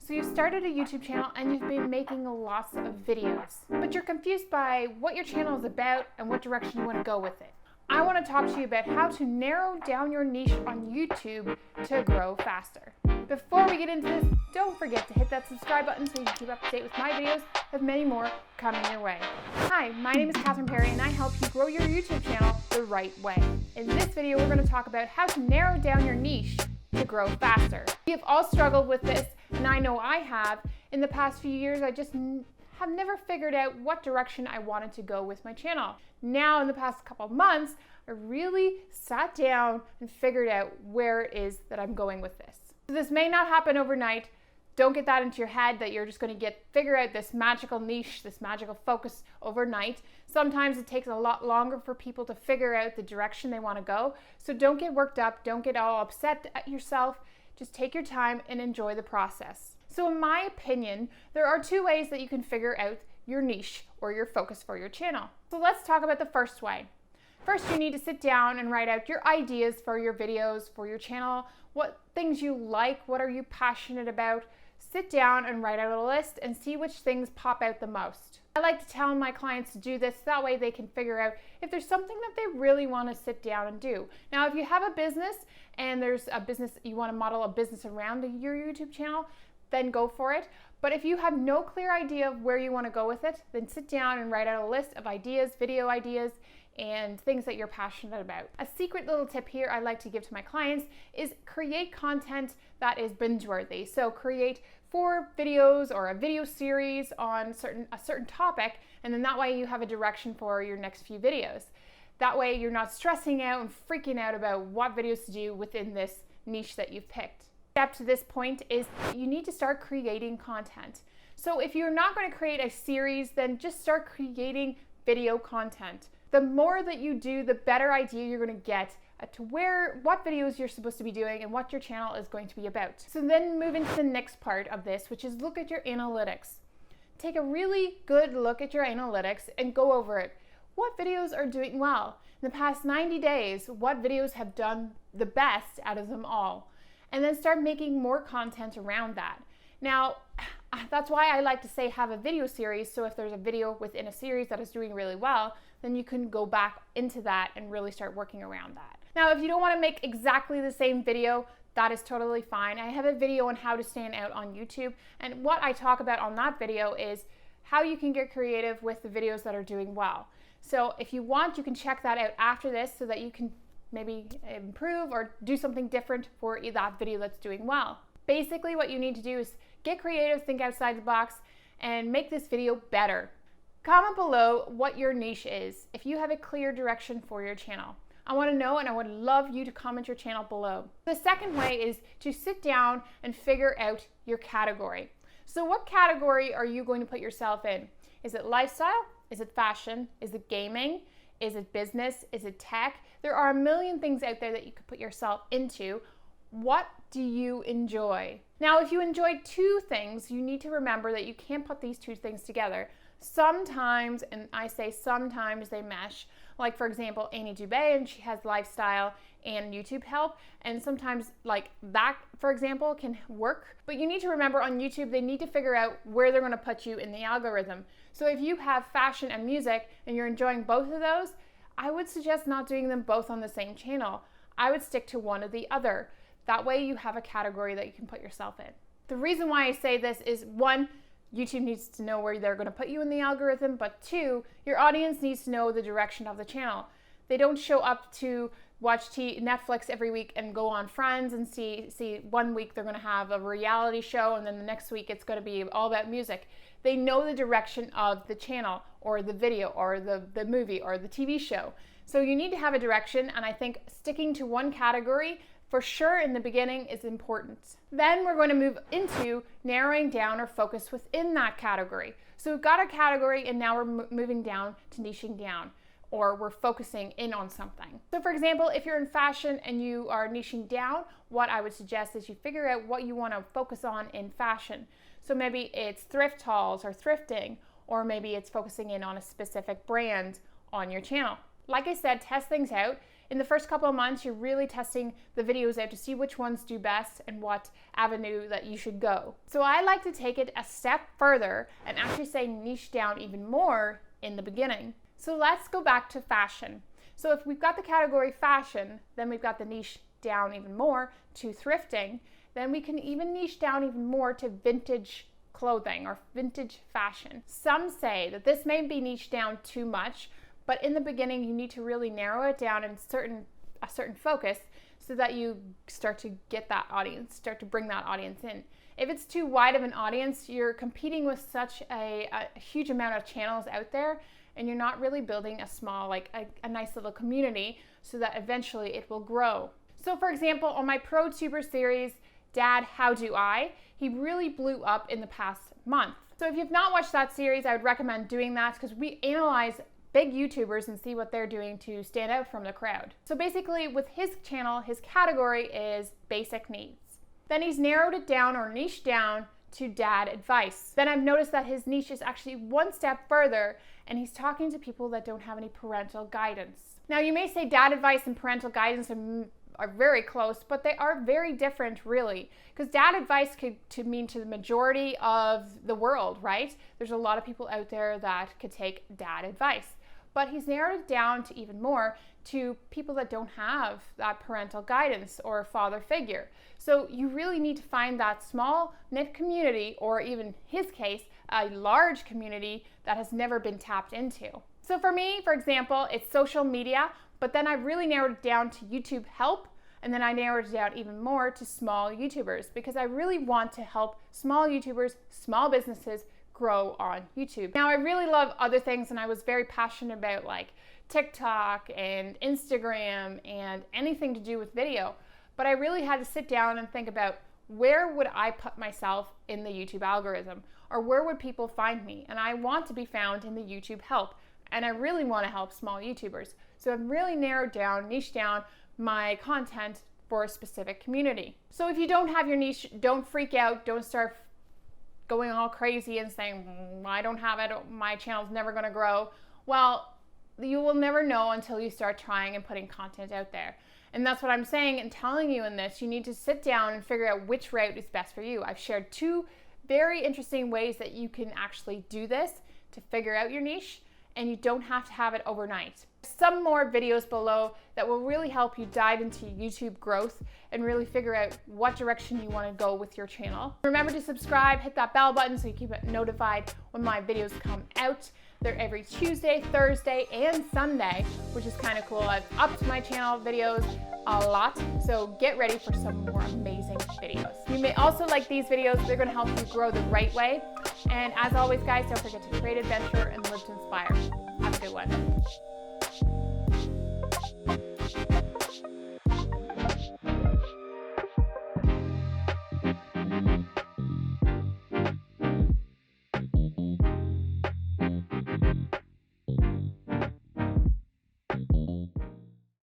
So you started a YouTube channel and you've been making lots of videos, but you're confused by what your channel is about and what direction you want to go with it. I want to talk to you about how to narrow down your niche on YouTube to grow faster. Before we get into this, don't forget to hit that subscribe button so you can keep up to date with my videos, with many more coming your way. Hi, my name is Catherine Perry and I help you grow your YouTube channel the right way. In this video, we're going to talk about how to narrow down your niche to grow faster. We have all struggled with this, and I know I have. In the past few years, I just have never figured out what direction I wanted to go with my channel. Now, in the past couple of months, I really sat down and figured out where it is that I'm going with this. So this may not happen overnight. Don't get that into your head that you're just going to figure out this magical niche, this magical focus overnight. Sometimes it takes a lot longer for people to figure out the direction they want to go. So don't get worked up, don't get all upset at yourself. Just take your time and enjoy the process. So in my opinion, there are two ways that you can figure out your niche or your focus for your channel. So let's talk about the first way. First, you need to sit down and write out your ideas for your videos, for your channel, what things you like, what are you passionate about. Sit down and write out a list and see which things pop out the most. I like to tell my clients to do this, that way they can figure out if there's something that they really want to sit down and do. Now, if you have a business and there's a business, you want to model a business around your YouTube channel, then go for it. But if you have no clear idea of where you want to go with it, then sit down and write out a list of ideas, video ideas, and things that you're passionate about. A secret little tip here I like to give to my clients is create content that is binge-worthy. So create 4 videos or a video series on a certain topic, and then that way you have a direction for your next few videos. That way you're not stressing out and freaking out about what videos to do within this niche that you've picked. Step to this point is you need to start creating content. So if you're not going to create a series, then just start creating video content. The more that you do, the better idea you're going to get to what videos you're supposed to be doing and what your channel is going to be about. So then move into the next part of this, which is look at your analytics. Take a really good look at your analytics and go over it. What videos are doing well? In the past 90 days, what videos have done the best out of them all? And then start making more content around that. Now, that's why I like to say have a video series, so if there's a video within a series that is doing really well, then you can go back into that and really start working around that. Now, if you don't want to make exactly the same video, that is totally fine. I have a video on how to stand out on YouTube, and what I talk about on that video is how you can get creative with the videos that are doing well. So if you want, you can check that out after this so that you can maybe improve or do something different for that video that's doing well. Basically, what you need to do is get creative, think outside the box, and make this video better. Comment below what your niche is, if you have a clear direction for your channel. I want to know, and I would love you to comment your channel below. The second way is to sit down and figure out your category. So what category are you going to put yourself in? Is it lifestyle? Is it fashion? Is it gaming? Is it business? Is it tech? There are a million things out there that you could put yourself into. What do you enjoy? Now, if you enjoy 2 things, you need to remember that you can't put these 2 things together. Sometimes, and I say sometimes, they mesh. Like, for example, Annie Dubé, and she has lifestyle and YouTube help, and sometimes like that, for example, can work. But you need to remember on YouTube, they need to figure out where they're going to put you in the algorithm. So if you have fashion and music and you're enjoying both of those, I would suggest not doing them both on the same channel. I would stick to one or the other. That way you have a category that you can put yourself in. The reason why I say this is 1, YouTube needs to know where they're going to put you in the algorithm, but 2, your audience needs to know the direction of the channel. They don't show up to watch Netflix every week and go on Friends and see 1 week they're going to have a reality show and then the next week it's going to be all about music. They know the direction of the channel or the video or the movie or the TV show. So you need to have a direction, and I think sticking to one category for sure in the beginning is important. Then we're going to move into narrowing down our focus within that category. So we've got a category and now we're moving down to niching down, or we're focusing in on something. So for example, if you're in fashion and you are niching down, what I would suggest is you figure out what you want to focus on in fashion. So maybe it's thrift hauls or thrifting, or maybe it's focusing in on a specific brand on your channel. Like I said, test things out. in the first couple of months, you're really testing the videos out to see which ones do best and what avenue that you should go. So I like to take it a step further and actually say niche down even more in the beginning. So let's go back to fashion. So if we've got the category fashion, then we've got the niche down even more to thrifting, then we can even niche down even more to vintage clothing or vintage fashion. Some say that this may be niche down too much, but in the beginning you need to really narrow it down in a certain focus so that you start to get that audience, start to bring that audience in. If it's too wide of an audience, you're competing with such a huge amount of channels out there, and you're not really building a small, like a nice little community so that eventually it will grow. So for example, on my ProTuber series, Dad, How Do I? He really blew up in the past month. So if you've not watched that series, I would recommend doing that because we analyze big YouTubers and see what they're doing to stand out from the crowd. So basically with his channel, his category is basic needs. Then he's narrowed it down or niched down to dad advice. Then I've noticed that his niche is actually one step further and he's talking to people that don't have any parental guidance. Now you may say dad advice and parental guidance are very close, but they are very different really, because dad advice could mean to the majority of the world, right? There's a lot of people out there that could take dad advice. But he's narrowed it down to even more to people that don't have that parental guidance or father figure. So you really need to find that small knit community, or even his case, a large community that has never been tapped into. So for me, for example, it's social media, but then I really narrowed it down to YouTube help, and then I narrowed it down even more to small YouTubers because I really want to help small YouTubers, small businesses grow on YouTube. Now I really love other things, and I was very passionate about like TikTok and Instagram and anything to do with video, but I really had to sit down and think about where would I put myself in the YouTube algorithm, or where would people find me? And I want to be found in the YouTube help, and I really want to help small YouTubers. So I've really narrowed down, niched down my content for a specific community. So if you don't have your niche, don't freak out, don't start going all crazy and saying, I don't have it, my channel's never gonna grow. Well, you will never know until you start trying and putting content out there. And that's what I'm saying and telling you in this. You need to sit down and figure out which route is best for you. I've shared 2 very interesting ways that you can actually do this to figure out your niche, and you don't have to have it overnight. Some more videos below that will really help you dive into YouTube growth and really figure out what direction you want to go with your channel. Remember to subscribe, hit that bell button so you keep notified when my videos come out. They're every Tuesday, Thursday, and Sunday, which is kind of cool. I've upped my channel videos a lot, so get ready for some more amazing videos. You may also like these videos. They're going to help you grow the right way. And as always, guys, don't forget to create adventure and live to inspire. Have a good one.